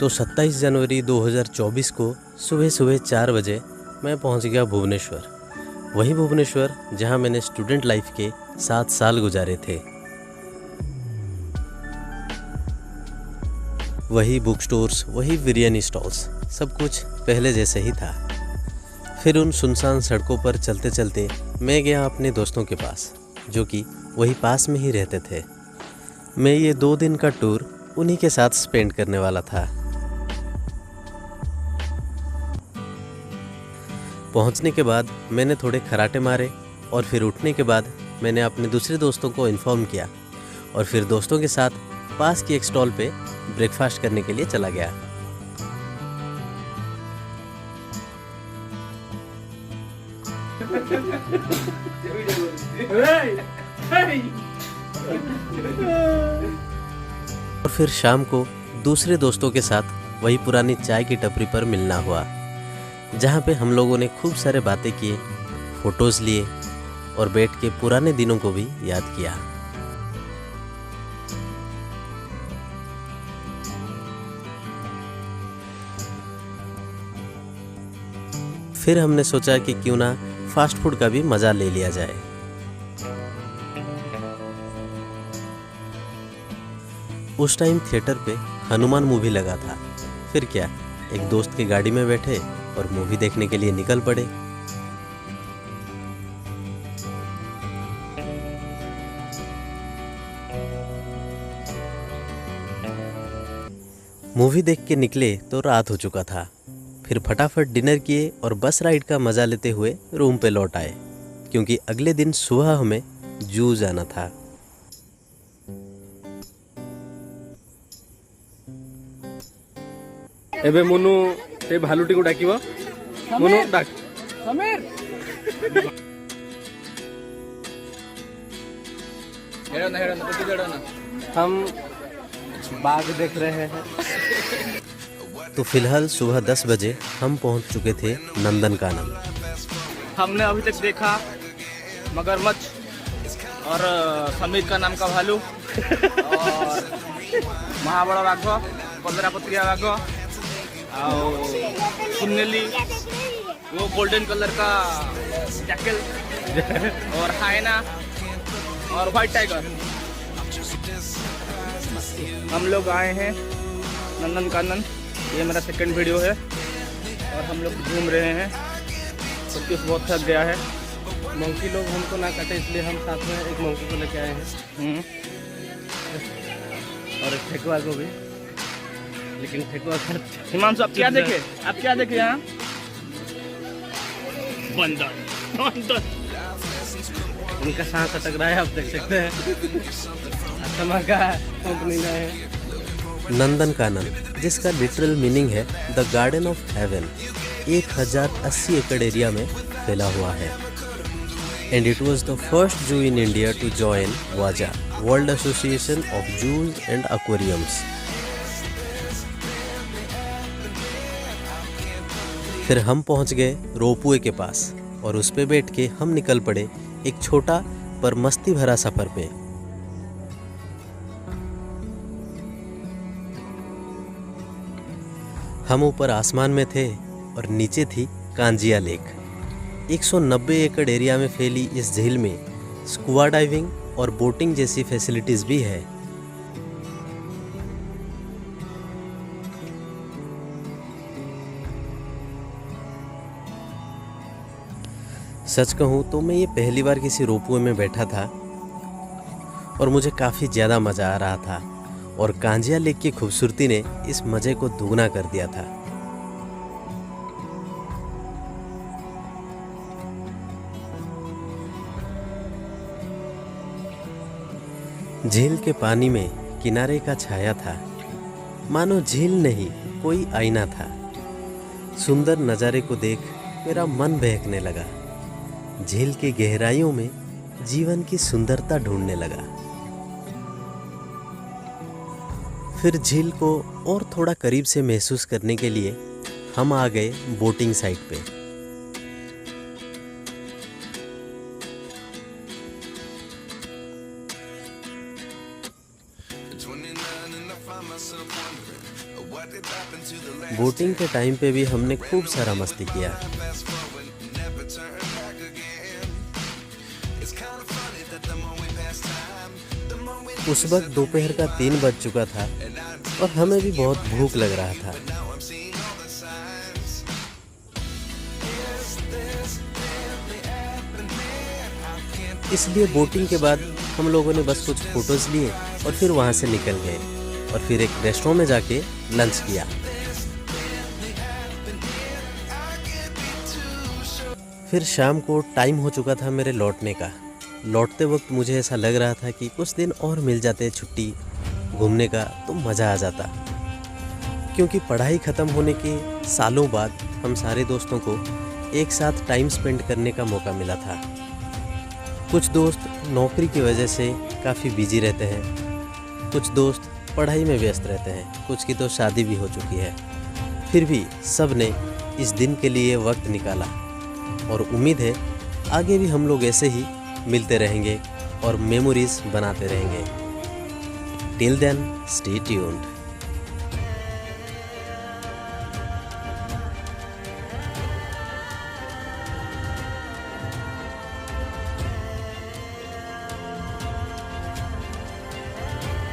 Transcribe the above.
तो 27 जनवरी 2024 को सुबह सुबह 4 बजे मैं पहुंच गया भुवनेश्वर। वही भुवनेश्वर जहां मैंने स्टूडेंट लाइफ के 7 साल गुजारे थे। वही बुक स्टोर्स, वही बिरयानी स्टॉल्स, सब कुछ पहले जैसे ही था। फिर उन सुनसान सड़कों पर चलते चलते मैं गया अपने दोस्तों के पास, जो कि वही पास में ही रहते थे। मैं ये 2 दिन का टूर उन्हीं के साथ स्पेंड करने वाला था। पहुंचने के बाद मैंने थोड़े खराटे मारे और फिर उठने के बाद मैंने अपने दूसरे दोस्तों को इन्फॉर्म किया और फिर दोस्तों के साथ पास की एक स्टॉल पे ब्रेकफास्ट करने के लिए चला गया। और फिर शाम को दूसरे दोस्तों के साथ वही पुरानी चाय की टपरी पर मिलना हुआ, जहाँ पे हम लोगों ने खूब सारे बातें किए, फोटोज़ लिए और बैठ के पुराने दिनों को भी याद किया। फिर हमने सोचा कि क्यों ना फास्ट फूड का भी मज़ा ले लिया जाए। उस टाइम थिएटर पे हनुमान मूवी लगा था। फिर क्या, एक दोस्त की गाड़ी में बैठे और मूवी देखने के लिए निकल पड़े। मूवी देख के निकले तो रात हो चुका था। फिर फटाफट डिनर किए और बस राइड का मज़ा लेते हुए रूम पे लौट आए, क्योंकि अगले दिन सुबह हमें जू जाना था। एबे मुनु से भालुटी को डाकिबो। मुनु डाक समीर। हम बाघ देख रहे हैं। तो फिलहाल सुबह 10 बजे हम पहुंच चुके थे नंदनकानन। हमने अभी तक देखा मगरमच्छ और समीर का नाम का भालू और महाबड़ा बाघ, पंद्रपत्रिया बाघ, सुन्नेली, वो गोल्डन कलर का जैकल और हाइना और व्हाइट टाइगर। हम लोग आए हैं नंदनकानन। ये मेरा सेकंड वीडियो है और हम लोग घूम रहे हैं। तो बहुत थक गया है। मंकी लोग हमको ना काटे इसलिए हम साथ में एक मंकी को लेके आए हैं और एक ठेकुआ को भी। लेकिन ठेकुआ हिमांशु आप क्या देखे? आप क्या देखे यहाँ? बंदर बंदर। उनका सांस अटक रहा है, आप देख सकते हैं। असमा का कंपनी में है नंदनकानन, जिसका लिटरल मीनिंग है द गार्डन ऑफ हेवन, 1080 एकड़ एरिया में फैला हुआ है। And it was the first zoo in India to join वाजा, world association of zoos and aquariums. फिर हम पहुंच गए रोपवे के पास और उस पे बैठ के हम निकल पड़े एक छोटा पर मस्ती भरा सफर पे। हम ऊपर आसमान में थे और नीचे थी कांजिया लेक। 190 एकड़ एरिया में फैली इस झील में स्कूबा डाइविंग और बोटिंग जैसी फैसिलिटीज भी है। सच कहूँ तो मैं ये पहली बार किसी रोपवे में बैठा था और मुझे काफ़ी ज़्यादा मज़ा आ रहा था और कांजिया लेक की खूबसूरती ने इस मज़े को दुगना कर दिया था। झील के पानी में किनारे का छाया था, मानो झील नहीं कोई आईना था। सुंदर नज़ारे को देख मेरा मन बहकने लगा। झील की गहराइयों में जीवन की सुंदरता ढूंढने लगा। फिर झील को और थोड़ा करीब से महसूस करने के लिए हम आ गए बोटिंग साइट पे। बोटिंग के टाइम पे भी हमने खूब सारा मस्ती किया। उस वक्त दोपहर का 3 बज चुका था और हमें भी बहुत भूख लग रहा था। इसलिए बोटिंग के बाद हम लोगों ने बस कुछ फोटोज लिए और फिर वहाँ से निकल गए और फिर एक रेस्टोरेंट में जाके लंच किया। फिर शाम को टाइम हो चुका था मेरे लौटने का। लौटते वक्त मुझे ऐसा लग रहा था कि कुछ दिन और मिल जाते छुट्टी घूमने का तो मज़ा आ जाता, क्योंकि पढ़ाई ख़त्म होने के सालों बाद हम सारे दोस्तों को एक साथ टाइम स्पेंड करने का मौका मिला था। कुछ दोस्त नौकरी की वजह से काफ़ी बिजी रहते हैं, कुछ दोस्त पढ़ाई में व्यस्त रहते हैं, कुछ की तो शादी भी हो चुकी है। फिर भी सब ने इस दिन के लिए वक्त निकाला और उम्मीद है आगे भी हम लोग ऐसे ही मिलते रहेंगे और मेमोरीज बनाते रहेंगे। Till then stay tuned.